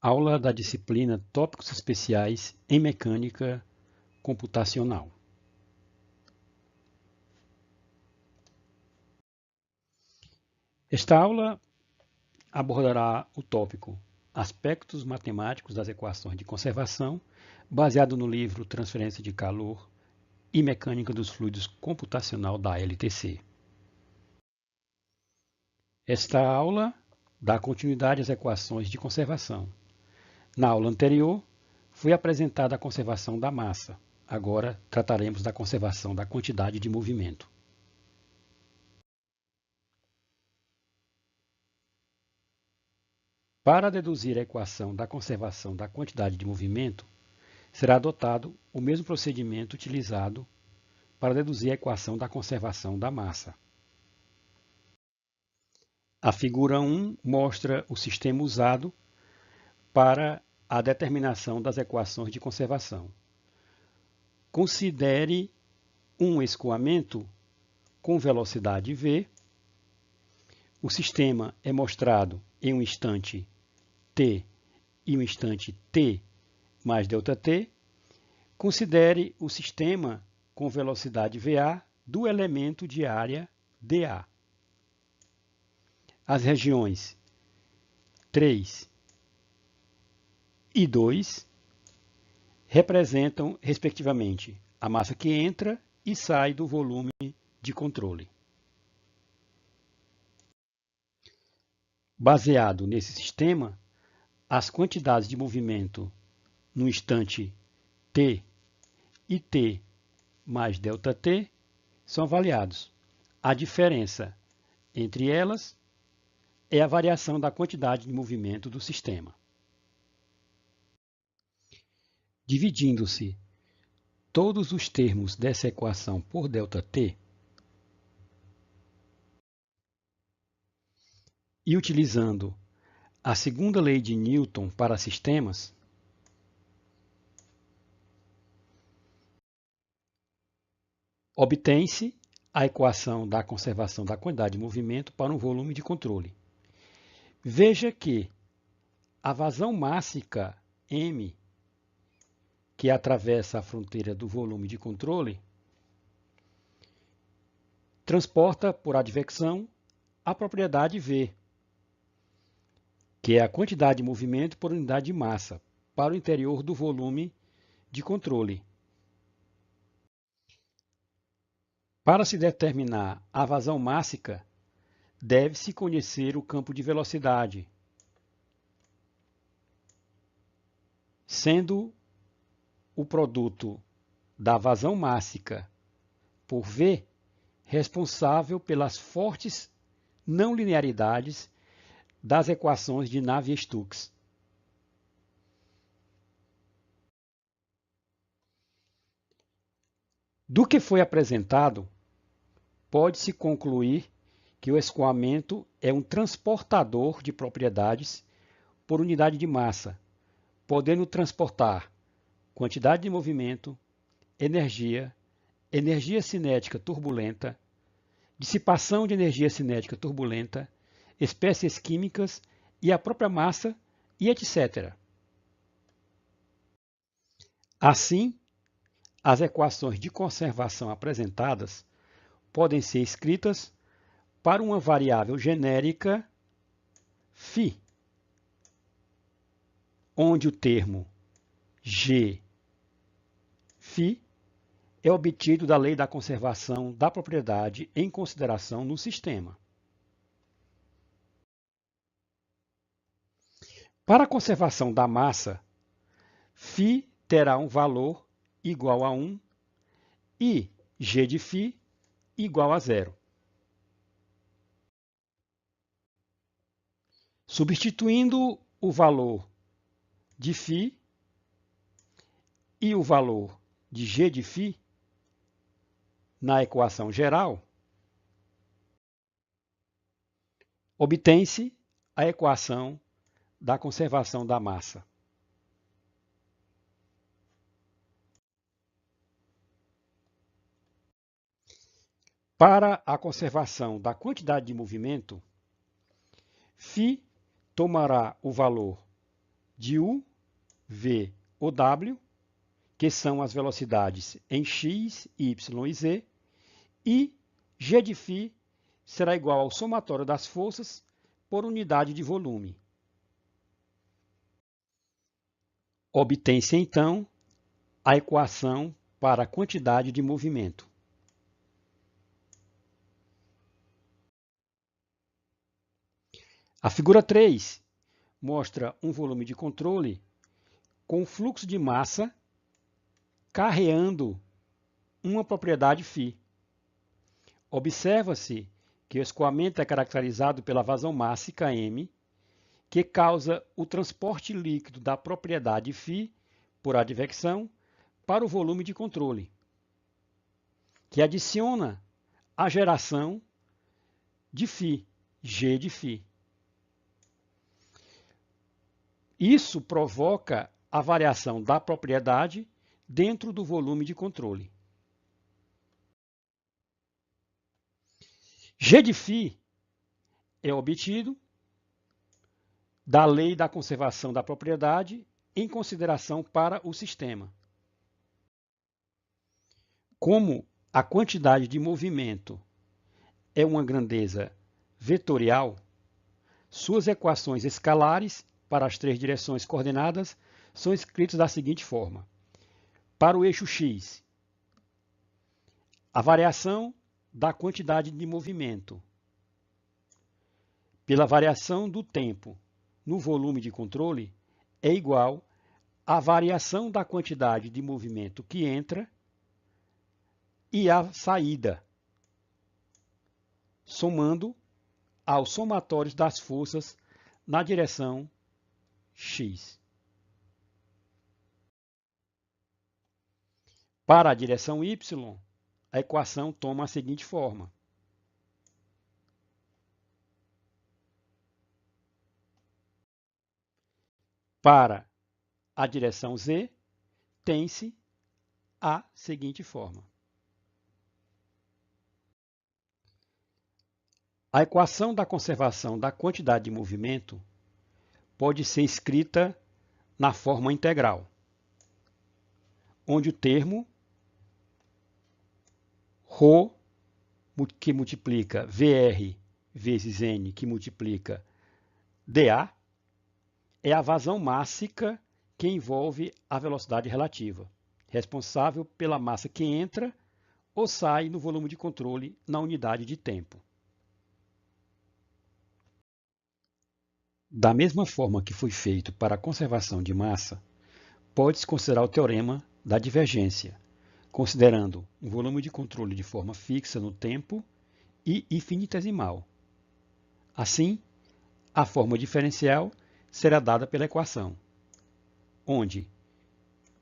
Aula da disciplina Tópicos Especiais em Mecânica Computacional. Esta aula abordará o tópico Aspectos Matemáticos das Equações de Conservação, baseado no livro Transferência de Calor e Mecânica dos Fluidos Computacional da LTC. Esta aula dá continuidade às equações de conservação. Na aula anterior, foi apresentada a conservação da massa. Agora trataremos da conservação da quantidade de movimento. Para deduzir a equação da conservação da quantidade de movimento, será adotado o mesmo procedimento utilizado para deduzir a equação da conservação da massa. A figura 1 mostra o sistema usado para a determinação das equações de conservação. Considere um escoamento com velocidade v. O sistema é mostrado em um instante t e um instante t mais ΔT. Considere o sistema com velocidade VA do elemento de área dA. As regiões 3 e 2 representam, respectivamente, a massa que entra e sai do volume de controle. Baseado nesse sistema, as quantidades de movimento no instante t e t mais ΔT são avaliados. A diferença entre elas é a variação da quantidade de movimento do sistema. Dividindo-se todos os termos dessa equação por ΔT e utilizando a segunda lei de Newton para sistemas, obtém-se a equação da conservação da quantidade de movimento para um volume de controle. Veja que a vazão mássica m, que atravessa a fronteira do volume de controle, transporta por advecção a propriedade V, que é a quantidade de movimento por unidade de massa, para o interior do volume de controle. Para se determinar a vazão mássica, deve-se conhecer o campo de velocidade, sendo o produto da vazão mássica por V responsável pelas fortes não linearidades das equações de Navier-Stokes. Do que foi apresentado, pode-se concluir que o escoamento é um transportador de propriedades por unidade de massa, podendo transportar quantidade de movimento, energia, energia cinética turbulenta, dissipação de energia cinética turbulenta, espécies químicas e a própria massa, e etc. Assim, as equações de conservação apresentadas podem ser escritas para uma variável genérica φ, onde o termo G φ é obtido da lei da conservação da propriedade em consideração no sistema. Para a conservação da massa, φ terá um valor igual a 1 e G de φ igual a 0. Substituindo o valor de φ e o valor de G de φ na equação geral, obtém-se a equação da conservação da massa. Para a conservação da quantidade de movimento, φ tomará o valor de U, V ou W, que são as velocidades em x, y e z, e G de φ será igual ao somatório das forças por unidade de volume. Obtém-se, então, a equação para a quantidade de movimento. A figura 3 mostra um volume de controle com fluxo de massa carreando uma propriedade φ. Observa-se que o escoamento é caracterizado pela vazão mássica M, que causa o transporte líquido da propriedade φ por advecção para o volume de controle, que adiciona a geração de φ, G de φ. Isso provoca a variação da propriedade dentro do volume de controle. G de φ é obtido da lei da conservação da propriedade em consideração para o sistema. Como a quantidade de movimento é uma grandeza vetorial, suas equações escalares para as três direções coordenadas são escritas da seguinte forma. Para o eixo x, a variação da quantidade de movimento pela variação do tempo no volume de controle é igual à variação da quantidade de movimento que entra e a saída, somando aos somatórios das forças na direção x. Para a direção y, a equação toma a seguinte forma. Para a direção z, tem-se a seguinte forma. A equação da conservação da quantidade de movimento pode ser escrita na forma integral, onde o termo ρ, que multiplica VR vezes N, que multiplica dA, é a vazão mássica que envolve a velocidade relativa, responsável pela massa que entra ou sai no volume de controle na unidade de tempo. Da mesma forma que foi feito para a conservação de massa, pode-se considerar o teorema da divergência, considerando um volume de controle de forma fixa no tempo e infinitesimal. Assim, a forma diferencial será dada pela equação, onde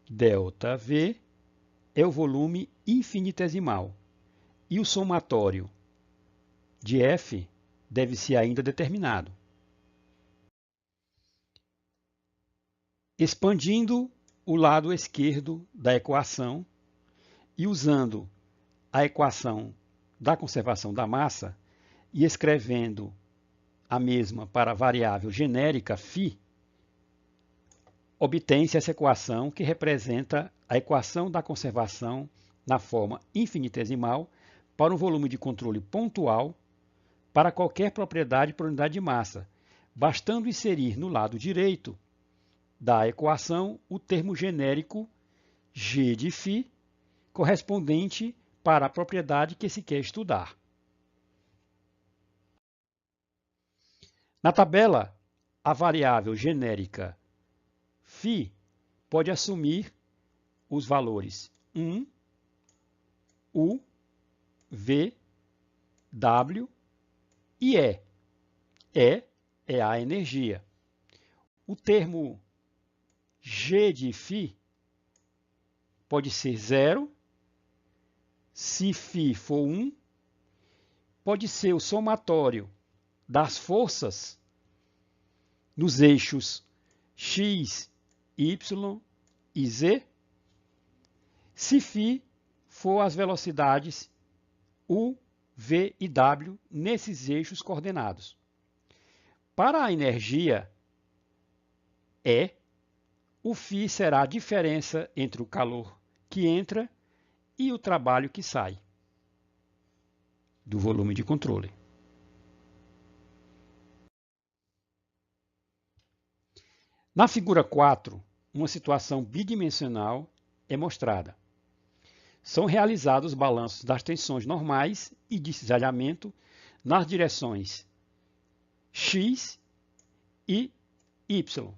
ΔV é o volume infinitesimal e o somatório de F deve ser ainda determinado. Expandindo o lado esquerdo da equação e usando a equação da conservação da massa e escrevendo a mesma para a variável genérica φ, obtém-se essa equação que representa a equação da conservação na forma infinitesimal para um volume de controle pontual para qualquer propriedade por unidade de massa, bastando inserir no lado direito da equação o termo genérico G de φ, correspondente para a propriedade que se quer estudar. Na tabela, a variável genérica φ pode assumir os valores 1, U, V, W e E. E é a energia. O termo G de φ pode ser 0, se φ for 1, pode ser o somatório das forças nos eixos x, y e z, se φ for as velocidades U, V e W nesses eixos coordenados. Para a energia E, o φ será a diferença entre o calor que entra e o trabalho que sai do volume de controle. Na figura 4, uma situação bidimensional é mostrada. São realizados balanços das tensões normais e de cisalhamento nas direções x e y.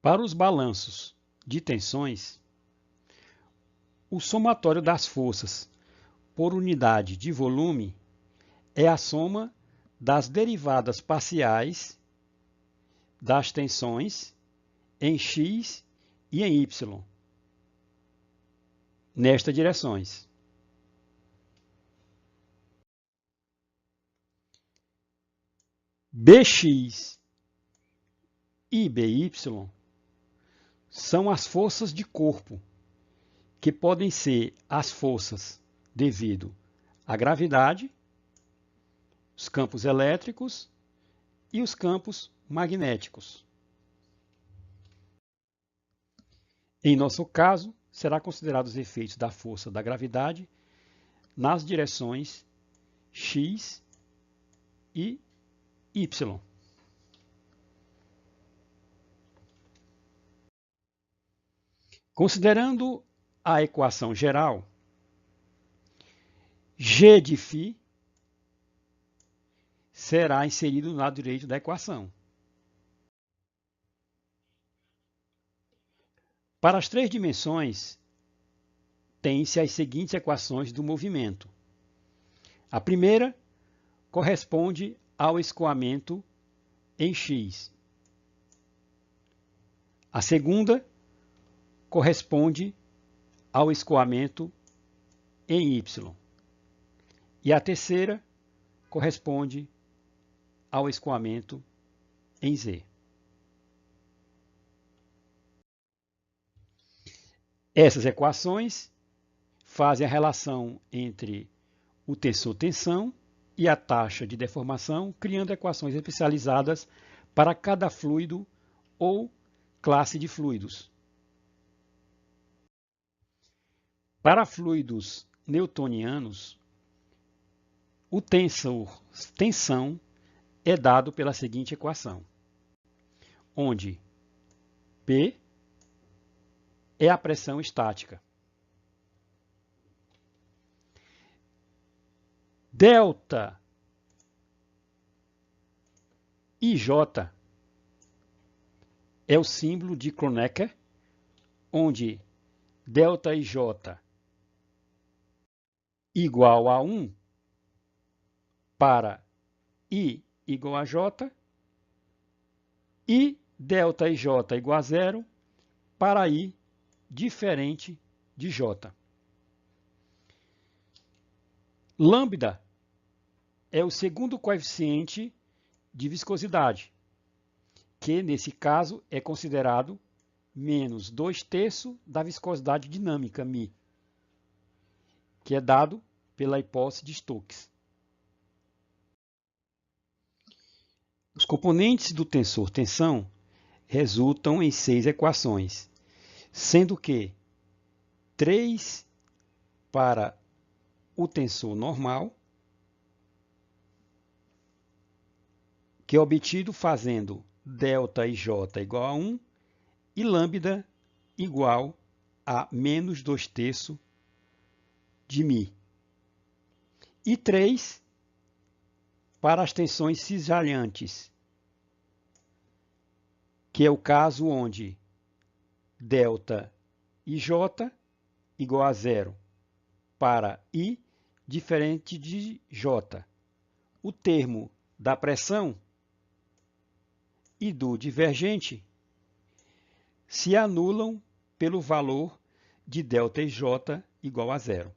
Para os balanços de tensões, o somatório das forças por unidade de volume é a soma das derivadas parciais das tensões em x e em y, nestas direções. Bx e By são as forças de corpo, que podem ser as forças devido à gravidade, os campos elétricos e os campos magnéticos. Em nosso caso, será considerado os efeitos da força da gravidade nas direções x e y. Considerando a equação geral, g de φ será inserido no lado direito da equação. Para as três dimensões, tem-se as seguintes equações do movimento. A primeira corresponde ao escoamento em x. A segunda corresponde ao escoamento em y. E a terceira corresponde ao escoamento em z. Essas equações fazem a relação entre o tensor-tensão e a taxa de deformação, criando equações especializadas para cada fluido ou classe de fluidos. Para fluidos newtonianos, o tensor-tensão é dado pela seguinte equação, onde P é a pressão estática. Delta IJ é o símbolo de Kronecker, onde delta IJ igual a 1 para I igual a J e delta IJ igual a 0 para I diferente de J. Lambda é o segundo coeficiente de viscosidade, que nesse caso é considerado menos 2/3 da viscosidade dinâmica, μ, que é dado pela hipótese de Stokes. Os componentes do tensor-tensão resultam em 6 equações, sendo que 3 para o tensor normal, que é obtido fazendo delta IJ igual a 1 e lambda igual a menos 2/3 de μ. E 3 para as tensões cisalhantes, que é o caso onde delta IJ igual a 0 para I diferente de J. O termo da pressão e do divergente se anulam pelo valor de delta IJ igual a 0.